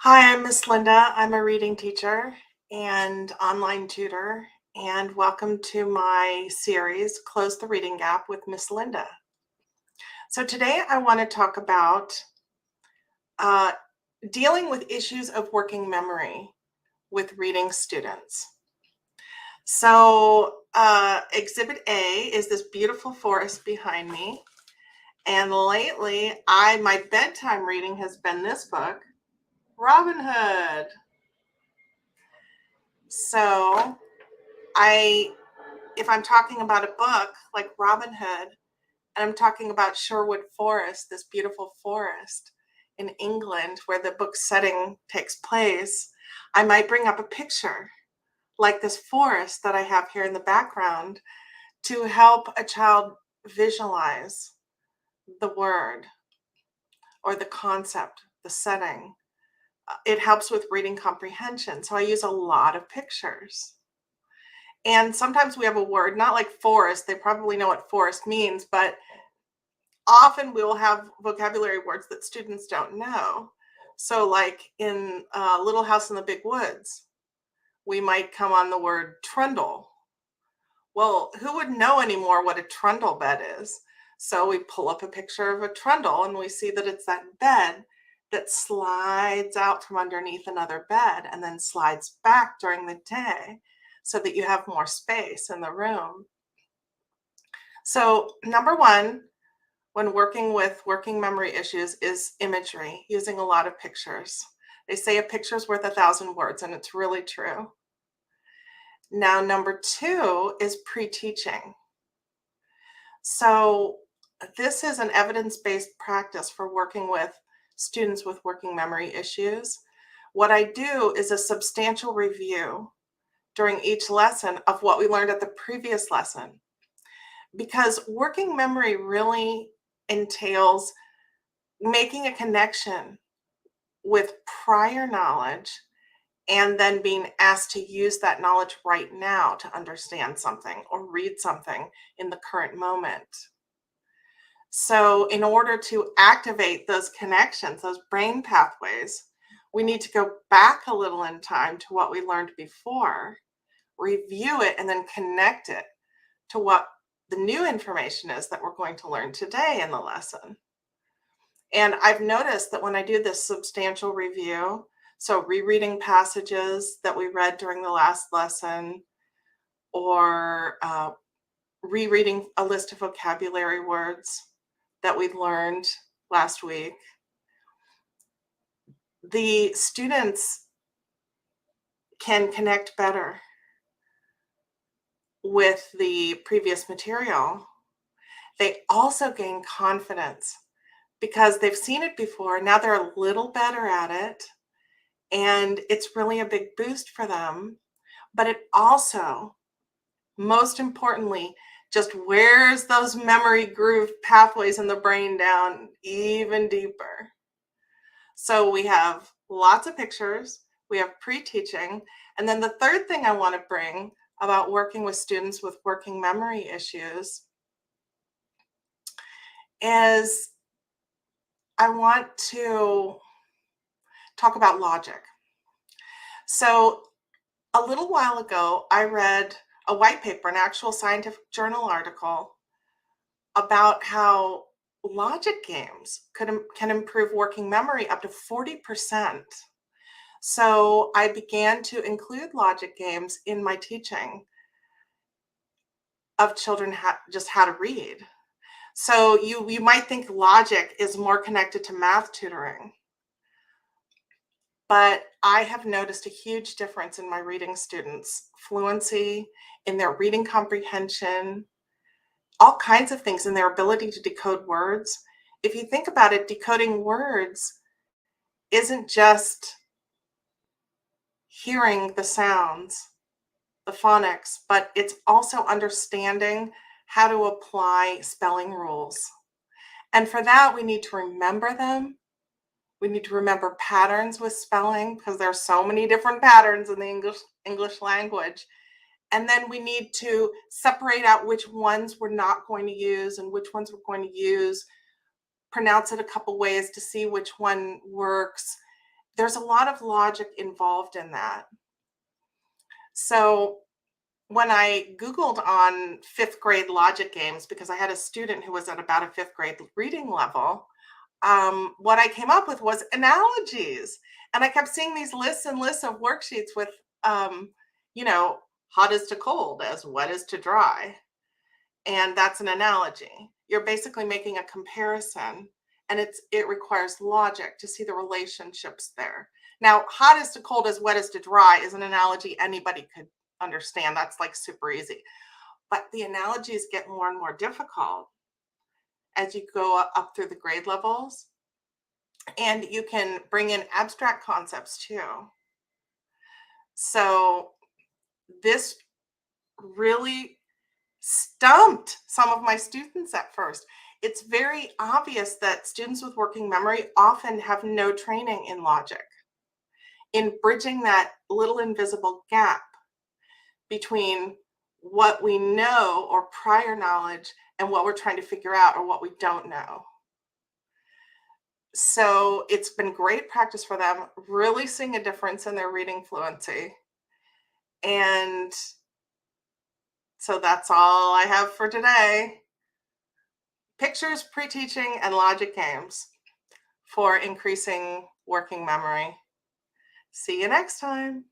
Hi, I'm Miss Linda. I'm a reading teacher and online tutor, and welcome to my series, Close the Reading Gap with Miss Linda. So today I want to talk about uh, dealing with issues of working memory with reading students. So Exhibit A is this beautiful forest behind me, and lately my bedtime reading has been this book, Robin Hood. So if I'm talking about a book like Robin Hood, and I'm talking about Sherwood Forest, this beautiful forest in England where the book setting takes place, I might bring up a picture like this forest that I have here in the background to help a child visualize the word or the concept, the setting. It helps with reading comprehension. So I use a lot of pictures. And sometimes we have a word, not like forest, they probably know what forest means, but often we will have vocabulary words that students don't know. So like in Little House in the Big Woods, we might come on the word trundle. Well, who would know anymore what a trundle bed is? So we pull up a picture of a trundle and we see that it's that bed that slides out from underneath another bed and then slides back during the day so that you have more space in the room. So number one, when working with working memory issues is imagery, using a lot of pictures. They say a picture's worth 1,000 words, and it's really true. Now, number two is pre-teaching. So this is an evidence-based practice for working with students with working memory issues. What I do is a substantial review during each lesson of what we learned at the previous lesson, because working memory really entails making a connection with prior knowledge and then being asked to use that knowledge right now to understand something or read something in the current moment. So in order to activate those connections, those brain pathways, we need to go back a little in time to what we learned before, review it, and then connect it to what the new information is that we're going to learn today in the lesson. And I've noticed that when I do this substantial review, so rereading passages that we read during the last lesson, or rereading a list of vocabulary words that we learned last week, the students can connect better with the previous material. They also gain confidence because they've seen it before. Now they're a little better at it. And it's really a big boost for them. But it also, most importantly, just wears those memory groove pathways in the brain down even deeper. So we have lots of pictures, we have pre-teaching, and then the third thing I want to bring about working with students with working memory issues is I want to talk about logic. So a little while ago, I read a white paper, an actual scientific journal article about how logic games can improve working memory up to 40%. So I began to include logic games in my teaching of children just how to read. So you might think logic is more connected to math tutoring, but I have noticed a huge difference in my reading students' fluency, in their reading comprehension, all kinds of things in their ability to decode words. If you think about it, decoding words isn't just hearing the sounds, the phonics, but it's also understanding how to apply spelling rules. And for that, we need to remember them. We need to remember patterns with spelling because there are so many different patterns in the English language. And then we need to separate out which ones we're not going to use and which ones we're going to use, pronounce it a couple ways to see which one works, there's a lot of logic involved in that. So when I Googled on fifth grade logic games, because I had a student who was at about a fifth grade reading level, what I came up with was analogies. And I kept seeing these lists and lists of worksheets with, you know, hot is to cold as wet is to dry. And that's an analogy. You're basically making a comparison, and it requires logic to see the relationships there. Now, hot is to cold as wet is to dry is an analogy anybody could understand. That's like super easy. But the analogies get more and more difficult as you go up through the grade levels. And you can bring in abstract concepts too. So this really stumped some of my students at first. It's very obvious that students with working memory often have no training in logic, in bridging that little invisible gap between what we know or prior knowledge and what we're trying to figure out or what we don't know. So it's been great practice for them, really seeing a difference in their reading fluency. And so that's all I have for today. Pictures, pre-teaching, and logic games for increasing working memory. See you next time.